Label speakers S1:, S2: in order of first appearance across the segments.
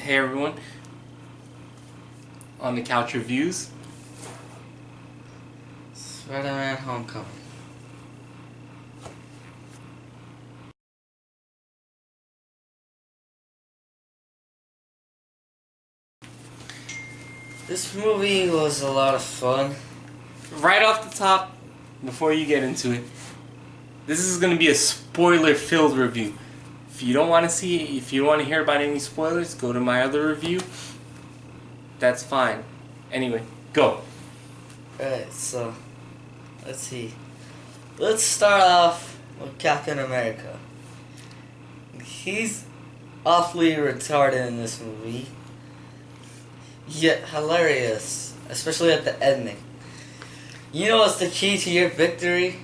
S1: Hey everyone, on the Couch Reviews.
S2: Spider-Man Homecoming. This movie was a lot of fun.
S1: Right off the top, before you get into it, this is going to be a spoiler-filled review. If you don't want to see, if you don't want to hear about any spoilers, go to my other review. That's fine. Anyway, go.
S2: Alright, so let's see. Let's start off with Captain America. He's awfully retarded in this movie, yet hilarious, especially at the ending. You know what's the key to your victory?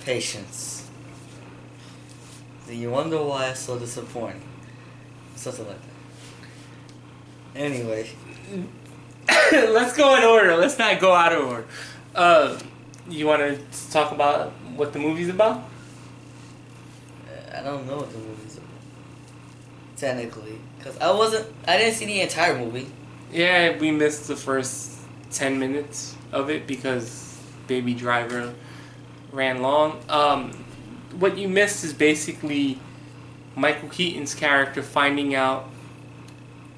S2: Patience. Do you wonder why it's so disappointing? Something like that. Anyway.
S1: Let's go in order. Let's not go out of order. You want to talk about what the movie's about?
S2: I don't know what the movie's about. Technically. Because I didn't see the entire movie.
S1: Yeah, we missed the first 10 minutes of it because Baby Driver ran long. What you missed is basically Michael Keaton's character finding out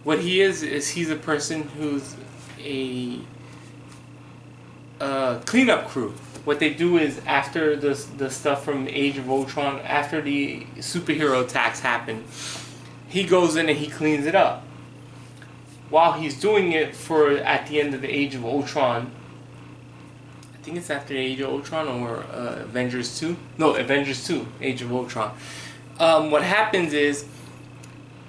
S1: what he is he's a person who's a cleanup crew. What they do is after the stuff from Age of Ultron, after the superhero attacks happen, he goes in and he cleans it up. While he's doing it at the end of the Age of Ultron, I think it's after Age of Ultron or Avengers 2. No, Avengers 2, Age of Ultron. What happens is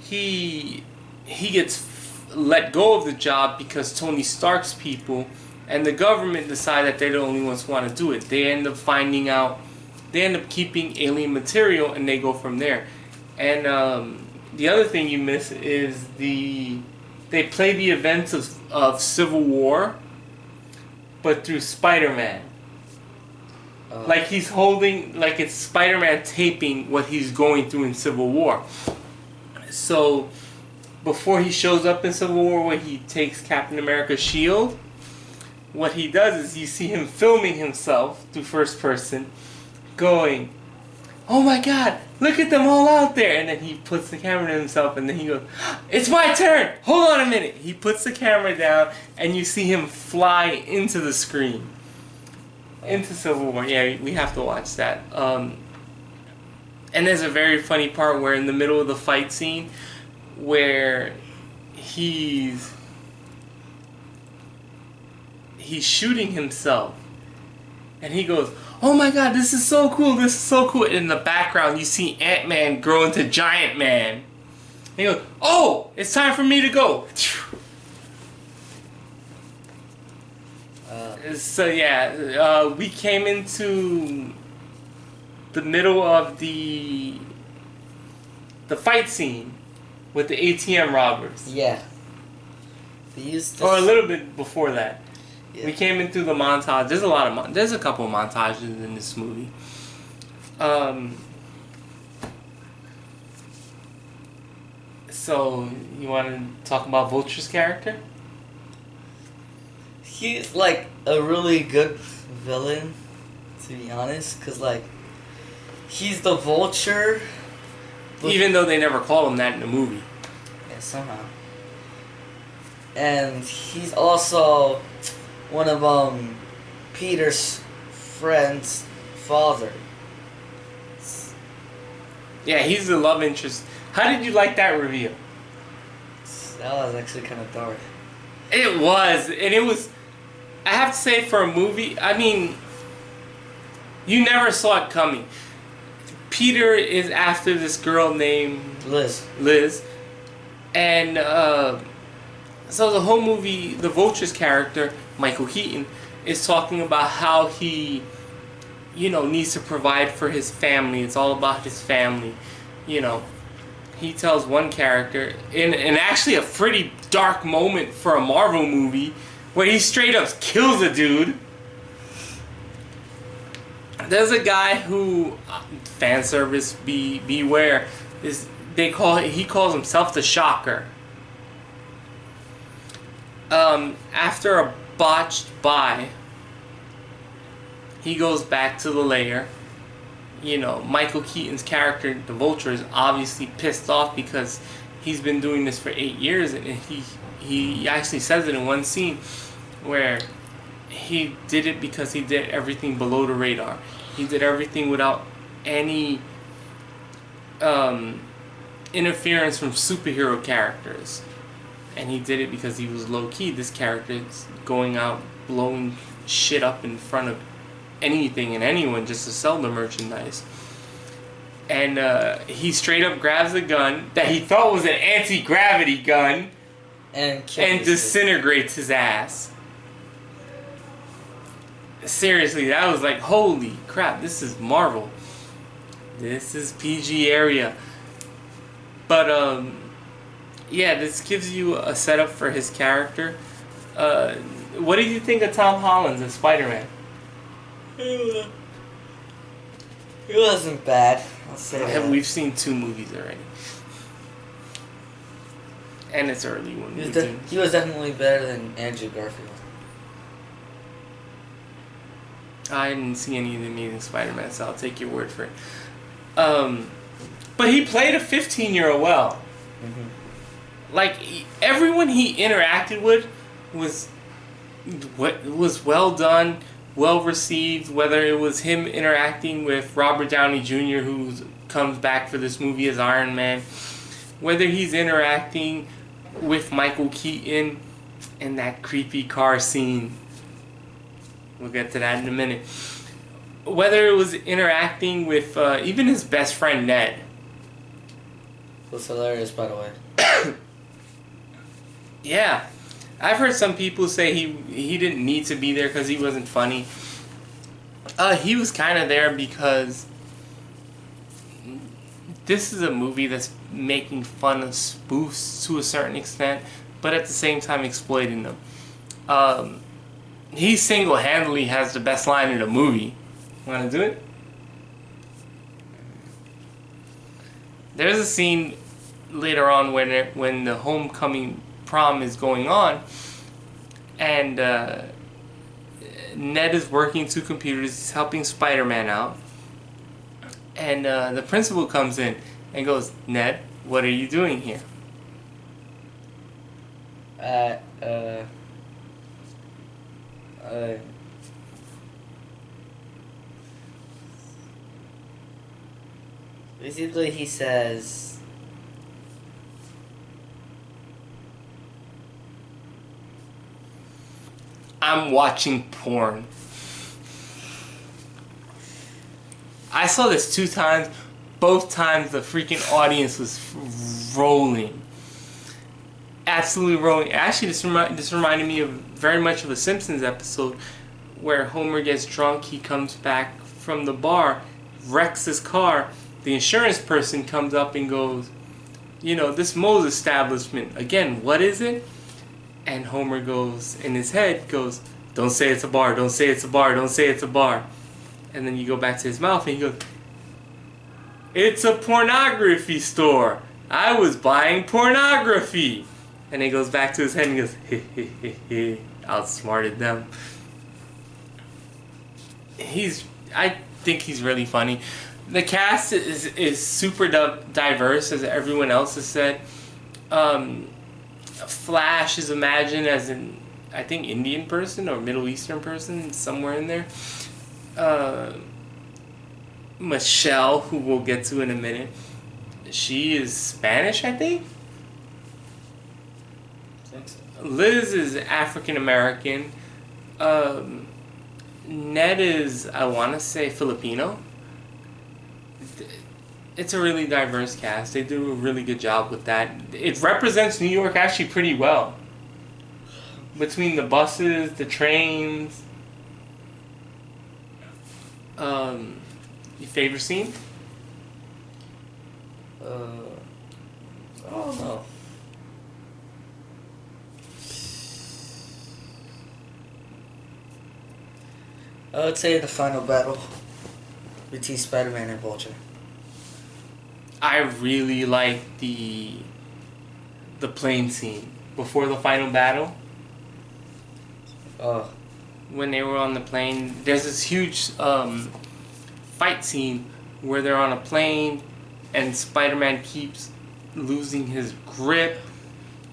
S1: he gets let go of the job because Tony Stark's people and the government decide that they're the only ones who want to do it. They end up finding out, they end up keeping alien material and they go from there. And the other thing you miss is they play the events of Civil War, but through Spider-Man. Like he's holding, like it's Spider-Man taping what he's going through in Civil War. So before he shows up in Civil War when he takes Captain America's shield, what he does is you see him filming himself through first person going, "Oh my God, look at them all out there." And then he puts the camera to himself and then he goes, "It's my turn, hold on a minute." He puts the camera down and you see him fly into the screen. Into Civil War. Yeah, we have to watch that. And there's a very funny part where in the middle of the fight scene where he's shooting himself and he goes, "Oh my God, this is so cool, this is so cool." And in the background you see Ant-Man grow into Giant Man. And he goes, "Oh, it's time for me to go." So yeah, we came into the middle of the fight scene with the ATM robbers.
S2: Yeah. They used this.
S1: Or a little bit before that.
S2: Yeah.
S1: We came into the montage. There's a couple of montages in this movie. So you want to talk about Vulture's character?
S2: He's like a really good villain, to be honest, because like he's the Vulture.
S1: Even though they never call him that in the movie.
S2: Yeah, somehow. And he's also one of Peter's friend's father.
S1: Yeah, he's the love interest. How did you like that reveal?
S2: That was actually kind of dark.
S1: It was, and it was. I have to say, for a movie, I mean, you never saw it coming. Peter is after this girl named Liz. And so the whole movie, the Vulture's character, Michael Keaton, is talking about how he, needs to provide for his family. It's all about his family. He tells one character, in actually a pretty dark moment for a Marvel movie, where he straight up kills a dude. There's a guy who, fan service, beware, he calls himself the Shocker. After a botched buy, he goes back to the lair. You know, Michael Keaton's character, the Vulture, is obviously pissed off because he's been doing this for 8 years, and he actually says it in one scene where he did it because he did everything below the radar. He did everything without any interference from superhero characters, and he did it because he was low key. This character is going out blowing shit up in front of anything and anyone just to sell the merchandise. And he straight up grabs a gun that he thought was an anti-gravity gun
S2: and
S1: disintegrates his ass. Seriously, that was like, holy crap, this is Marvel. This is PG area. But yeah, this gives you a setup for his character. What did you think of Tom Holland as Spider-Man?
S2: It wasn't bad. I'll say that.
S1: We've seen 2 movies already. And it's early when
S2: he was definitely better than Andrew Garfield.
S1: I didn't see any of the Amazing Spider-Man, so I'll take your word for it. But he played a 15-year-old well. Mm-hmm. Like, everyone he interacted with was well done, well received, whether it was him interacting with Robert Downey Jr., who comes back for this movie as Iron Man, whether he's interacting with Michael Keaton in that creepy car scene. We'll get to that in a minute. Whether it was interacting with even his best friend Ned.
S2: Was hilarious, by the way.
S1: Yeah. I've heard some people say he didn't need to be there because he wasn't funny. He was kind of there because this is a movie that's making fun of spoofs to a certain extent, but at the same time exploiting them. He single-handedly has the best line in the movie. Want to do it? There's a scene later on when the homecoming prom is going on, and Ned is working 2 computers. He's helping Spider-Man out, and the principal comes in and goes, "Ned, what are you doing here?"
S2: Basically, he says,
S1: "I'm watching porn." I saw this 2 times. Both times the freaking audience was rolling. Absolutely rolling. Actually, this reminded me of very much of a Simpsons episode where Homer gets drunk. He comes back from the bar, wrecks his car. The insurance person comes up and goes, "This Moe's establishment, again, what is it?" And Homer goes, in his head, goes, "Don't say it's a bar, don't say it's a bar, don't say it's a bar." And then you go back to his mouth and he goes, "It's a pornography store. I was buying pornography." And he goes back to his head and he goes, "He, outsmarted them." I think he's really funny. The cast is super diverse, as everyone else has said. Flash is imagined as an, I think, Indian person or Middle Eastern person, somewhere in there. Michelle, who we'll get to in a minute, she is Spanish, I think. Liz is African American. Ned is, I want to say, Filipino. It's a really diverse cast. They do a really good job with that. It represents New York actually pretty well. Between the buses, the trains. Your favorite scene?
S2: I don't know. I would say the final battle between Spider-Man and Vulture.
S1: I really like the plane scene before the final battle.
S2: Oh.
S1: When they were on the plane, there's this huge fight scene where they're on a plane and Spider-Man keeps losing his grip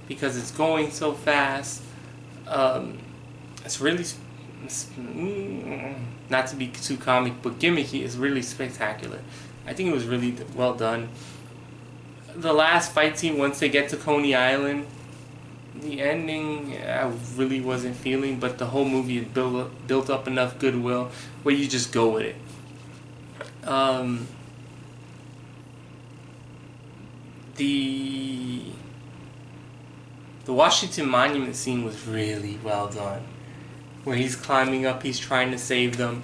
S1: because it's going so fast. It's really, not to be too comic, but gimmicky. It's really spectacular. I think it was really well done. The last fight scene, once they get to Coney Island, the ending I really wasn't feeling, but the whole movie had built up enough goodwill where you just go with it. The Washington Monument scene was really well done, where he's climbing up, he's trying to save them,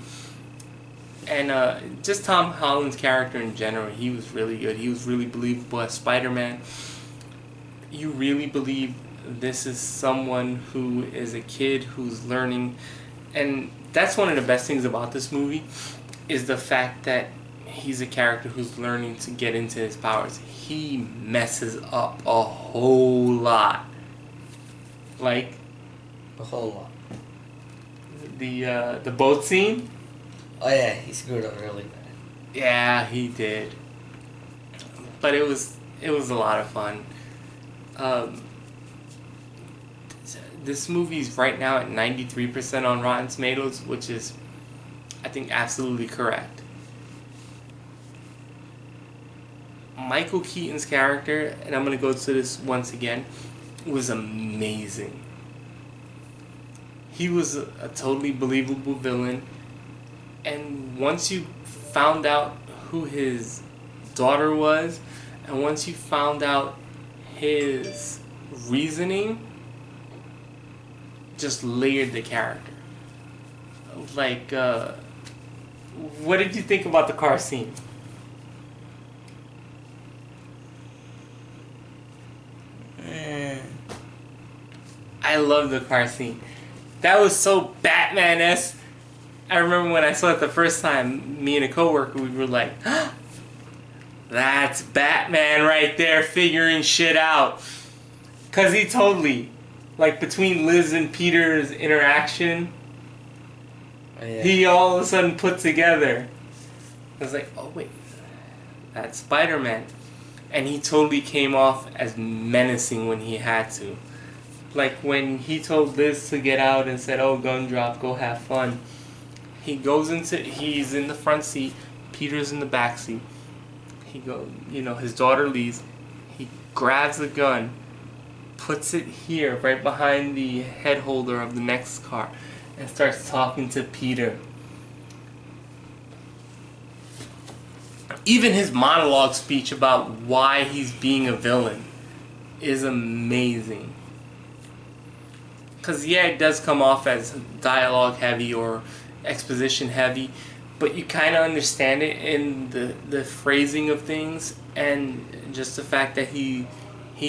S1: and just Tom Holland's character in general, he was really good. He was really believable as Spider-Man. You really believe this is someone who is a kid who's learning, and that's one of the best things about this movie, is the fact that he's a character who's learning to get into his powers. He messes up a whole lot. Like
S2: A whole lot.
S1: the boat scene.
S2: Oh yeah, he screwed up really bad.
S1: Yeah, he did. But it was a lot of fun. This movie's right now at 93% on Rotten Tomatoes, which is, I think, absolutely correct. Michael Keaton's character, and I'm going to go to this once again, was amazing. He was a totally believable villain, and once you found out who his daughter was, and once you found out his reasoning, just layered the character. Like, what did you think about the car scene? I love the car scene. That was so Batman-esque. I remember when I saw it the first time, me and a coworker, we were like, that's Batman right there figuring shit out. Because he totally, like, between Liz and Peter's interaction, he all of a sudden put together. I was like, oh wait, that's Spider-Man. And he totally came off as menacing when he had to. Like when he told Liz to get out and said, oh, gun drop, go have fun. He's in the front seat, Peter's in the back seat. His daughter leaves. He grabs the gun, puts it here, right behind the head holder of the next car, and starts talking to Peter. Even his monologue speech about why he's being a villain is amazing. Because, yeah, it does come off as dialogue heavy or exposition heavy, but you kind of understand it in the phrasing of things, and just the fact that he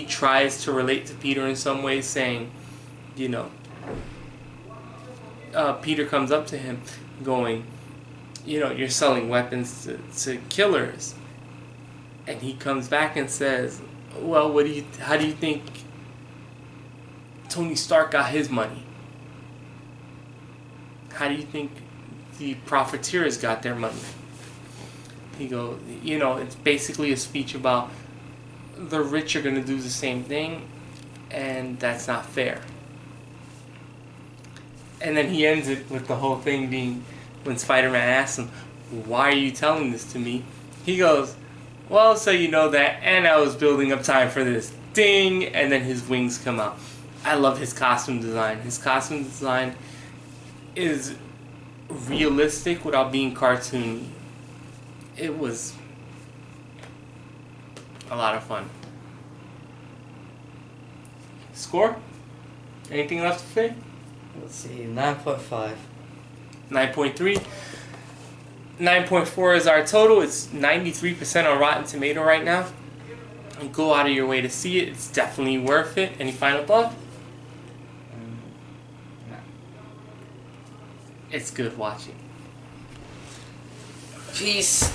S1: tries to relate to Peter in some ways, saying, Peter comes up to him going, you're selling weapons to killers. And he comes back and says, well, how do you think Tony Stark got his money? How do you think the profiteers got their money? He goes, it's basically a speech about the rich are going to do the same thing, and that's not fair. And then he ends it with the whole thing being, when Spider-Man asks him, why are you telling this to me? He goes, well, so you know that, and I was building up time for this. Ding! And then his wings come out. I love his costume design. His costume design is realistic without being cartoony. It was a lot of fun. Score? Anything left to say?
S2: Let's see, 9.5.
S1: 9.3. 9.4 is our total. It's 93% on Rotten Tomato right now. And go out of your way to see it. It's definitely worth it. Any final thought?
S2: No.
S1: It's good watching.
S2: Peace.